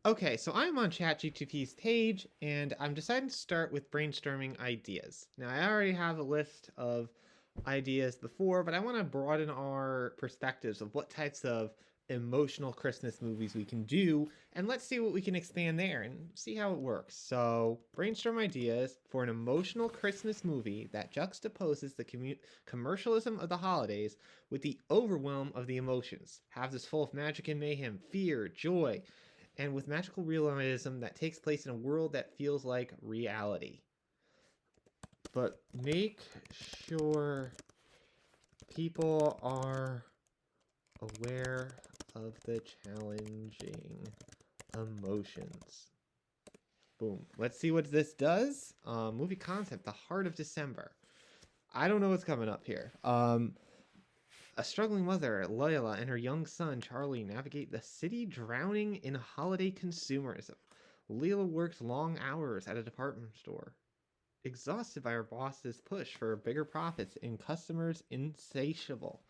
Okay, so I'm on ChatGPT's page, and I'm deciding to start with brainstorming ideas. Now, I already have a list of ideas before, but I want to broaden our perspectives of what types of emotional Christmas movies we can do, and let's see what we can expand there and see how it works. So, brainstorm ideas for an emotional Christmas movie that juxtaposes the commercialism of the holidays with the overwhelm of the emotions. Have this full of magic and mayhem, fear, joy, and with magical realism that takes place in a world that feels like reality. But make sure people are aware of the challenging emotions. Boom. Let's see what this does. Movie concept: The Heart of December. I don't know what's coming up here. A struggling mother, Layla, and her young son, Charlie, navigate the city drowning in holiday consumerism. Leela works long hours at a department store, exhausted by her boss's push for bigger profits and customers' insatiable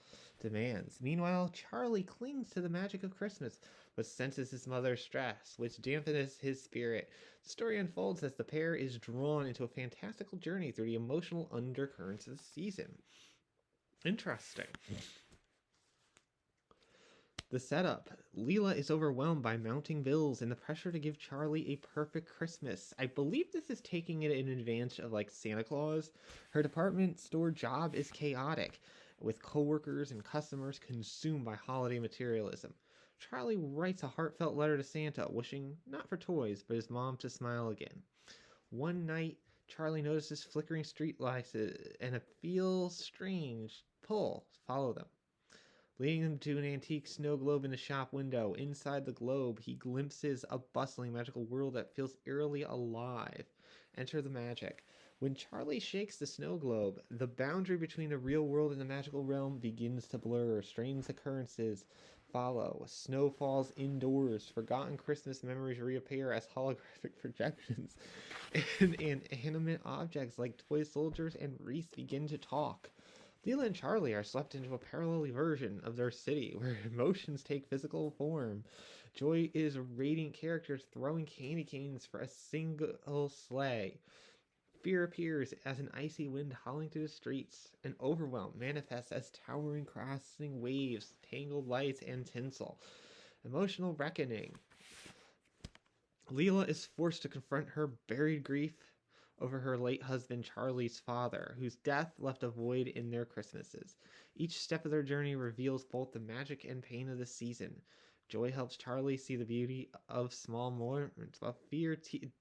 demands. Meanwhile, Charlie clings to the magic of Christmas, but senses his mother's stress, which dampens his spirit. The story unfolds as the pair is drawn into a fantastical journey through the emotional undercurrents of the season. Interesting. The setup. Leela is overwhelmed by mounting bills and the pressure to give Charlie a perfect Christmas. I believe this is taking it in advantage of like Santa Claus. Her department store job is chaotic, with coworkers and customers consumed by holiday materialism. Charlie writes a heartfelt letter to Santa, wishing not for toys, but his mom to smile again. One night, Charlie notices flickering street lights and a feels strange pull follow them, leading him to an antique snow globe in the shop window. Inside the globe, he glimpses a bustling magical world that feels eerily alive. Enter the magic. When Charlie shakes the snow globe, the boundary between the real world and the magical realm begins to blur. Strange occurrences follow. Snow falls indoors. Forgotten Christmas memories reappear as holographic projections. And inanimate objects like toy soldiers and wreaths begin to talk. Leela and Charlie are swept into a parallel version of their city where emotions take physical form. Joy is radiant characters throwing candy canes for a single sleigh. Fear appears as an icy wind howling through the streets, and overwhelm manifests as towering crashing waves, tangled lights, and tinsel. Emotional reckoning. Leela is forced to confront her buried grief over her late husband Charlie's father, whose death left a void in their Christmases. Each step of their journey reveals both the magic and pain of the season. Joy helps Charlie see the beauty of small moments, while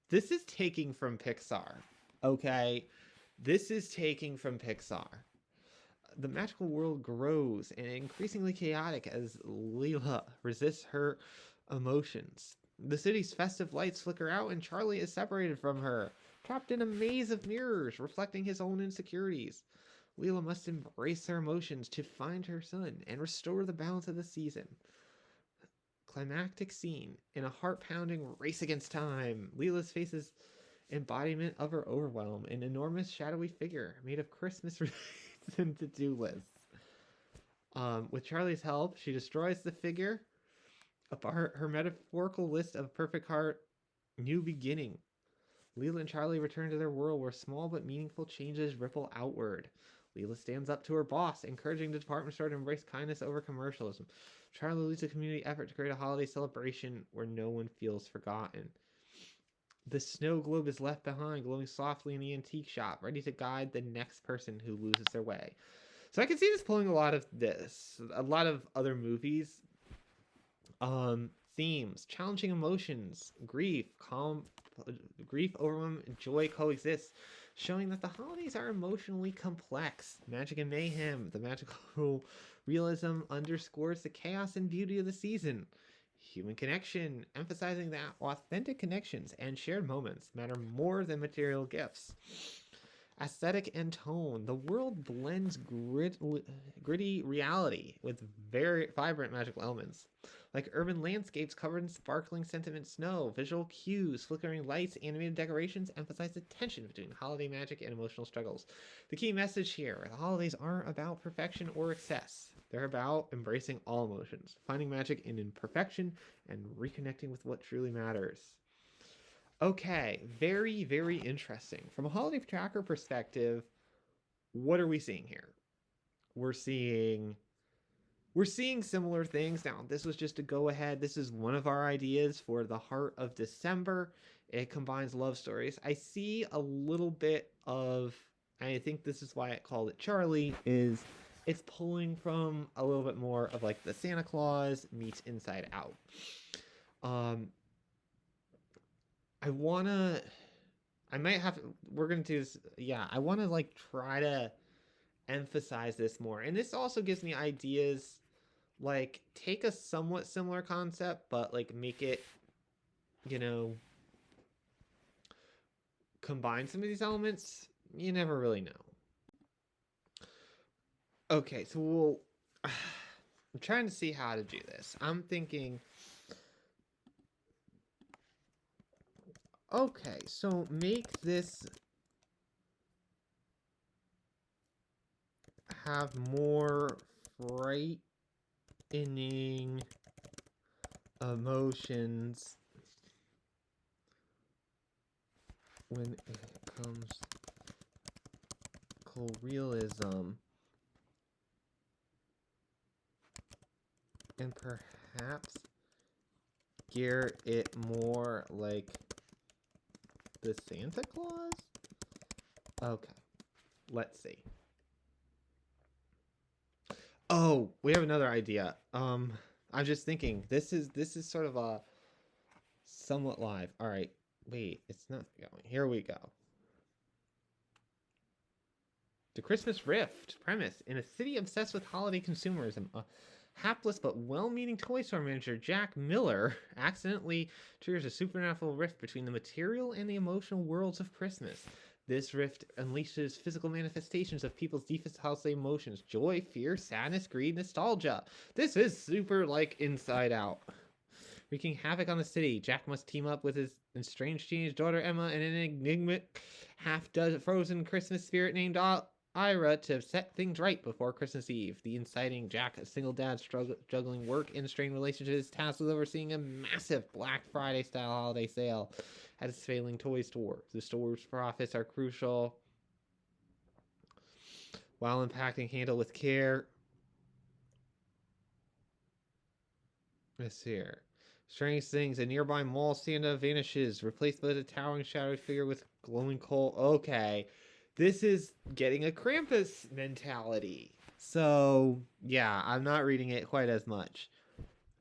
this is taking from Pixar. Okay, this is taking from Pixar. The magical world grows and increasingly chaotic as Leela resists her emotions. The city's festive lights flicker out and Charlie is separated from her, trapped in a maze of mirrors reflecting his own insecurities. Leela must embrace her emotions to find her son and restore the balance of the season. Climactic scene. In a heart-pounding race against time, Leela's faces embodiment of her overwhelm, an enormous shadowy figure made of Christmas and to-do lists. With Charlie's help, she destroys the figure. Her metaphorical list of perfect heart, new beginning. Leela and Charlie return to their world where small but meaningful changes ripple outward. Leela stands up to her boss, encouraging the department store to embrace kindness over commercialism. Charlie leads a community effort to create a holiday celebration where no one feels forgotten. The snow globe is left behind, glowing softly in the antique shop, ready to guide the next person who loses their way. So I can see this pulling a lot of other movies. Themes, challenging emotions, grief, overwhelm, and joy coexist, showing that the holidays are emotionally complex. Magic and mayhem, the magical realism underscores the chaos and beauty of the season. Human connection, emphasizing that authentic connections and shared moments matter more than material gifts. Aesthetic and tone. The world blends gritty reality with very vibrant magical elements, like urban landscapes covered in sparkling sentiment snow. Visual cues, flickering lights, animated decorations emphasize the tension between holiday magic and emotional struggles. The key message here: the holidays aren't about perfection or excess. They're about embracing all emotions, finding magic in imperfection, and reconnecting with what truly matters. Okay, very, very interesting. From a holiday tracker perspective, what are we seeing here? We're seeing similar things. Now, this was just a go ahead. This is one of our ideas for the heart of December. It combines love stories. I see a little bit of, I think this is why I called it Charlie, is it's pulling from a little bit more of like the Santa Claus meets Inside Out. I wanna, I might have, we're gonna do this, yeah, I wanna like try to emphasize this more. And this also gives me ideas, like take a somewhat similar concept, but like make it, you know, combine some of these elements. You never really know. Okay, so we'll, I'm trying to see how to do this. I'm thinking, okay, so make this have more frightening emotions when it comes to realism, and perhaps gear it more like the Santa Claus? Okay, let's see. Oh, we have another idea. I'm just thinking this is sort of a somewhat live. All right, wait, it's not going. Here we go. The Christmas Rift premise: in a city obsessed with holiday consumerism, a hapless but well-meaning toy store manager, Jack Miller, accidentally triggers a supernatural rift between the material and the emotional worlds of Christmas. This rift unleashes physical manifestations of people's deepest holiday emotions: joy, fear, sadness, greed, nostalgia. This is super like Inside Out. Wreaking havoc on the city, Jack must team up with his estranged teenage daughter Emma and an enigmatic half-frozen Christmas spirit named Ira to set things right before Christmas Eve. The inciting Jack, a single dad juggling work and strained relationships, is tasked with overseeing a massive Black Friday-style holiday sale at his failing toy store. The store's profits are crucial. While unpacking, handle with care. Let's see here. Strange things. A nearby mall Santa vanishes, replaced by a towering shadowy figure with glowing coal. Okay. This is getting a Krampus mentality. So, yeah, I'm not reading it quite as much.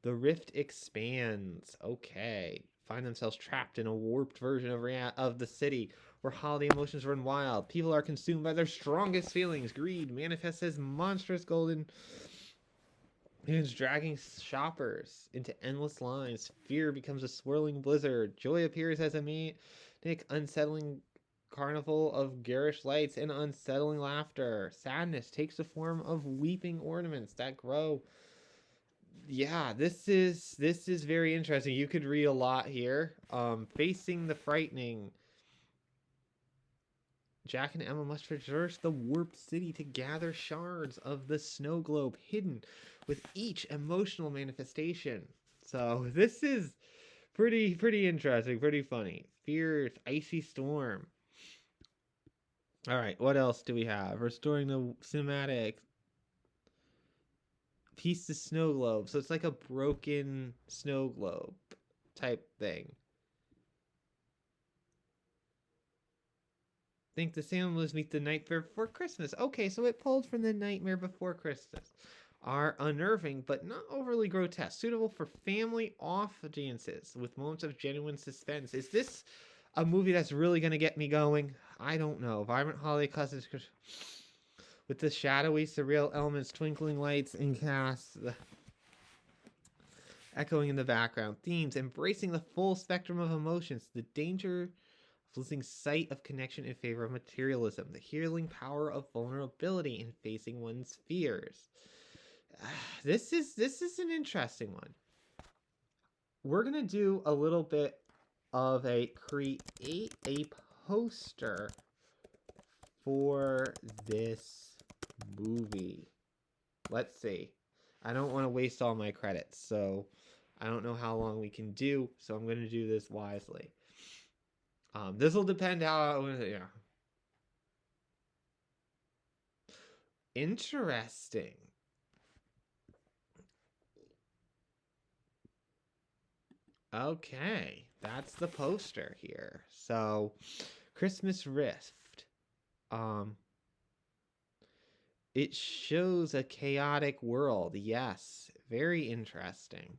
The rift expands. Okay. Find themselves trapped in a warped version of the city where holiday emotions run wild. People are consumed by their strongest feelings. Greed manifests as monstrous golden hands, dragging shoppers into endless lines. Fear becomes a swirling blizzard. Joy appears as a manic, unsettling carnival of garish lights and unsettling laughter. Sadness takes the form of weeping ornaments that grow. Yeah, this is very interesting. You could read a lot here. Facing the frightening, Jack and Emma must traverse the warped city to gather shards of the snow globe hidden with each emotional manifestation. So this is pretty interesting, pretty funny. Fear's icy storm. All right, what else do we have? Restoring the cinematic. Piece the snow globe. So it's like a broken snow globe type thing. Think the Sandlers meet the nightmare before Christmas. Okay, so it pulled from the Nightmare Before Christmas. Are unnerving but not overly grotesque, suitable for family audiences with moments of genuine suspense. Is this a movie that's really going to get me going? I don't know. Vibrant holiday cousins with the shadowy, surreal elements, twinkling lights, and casts echoing in the background. Themes embracing the full spectrum of emotions, the danger of losing sight of connection in favor of materialism, the healing power of vulnerability in facing one's fears. This is an interesting one. we're going to do a little bit of a create a poster for this movie. Let's see. I don't want to waste all my credits, so I don't know how long we can do, so I'm going to do this wisely. This will depend how, yeah. Interesting. Okay, that's the poster here. So, Christmas Rift. Um, it shows a chaotic world. Yes, very interesting.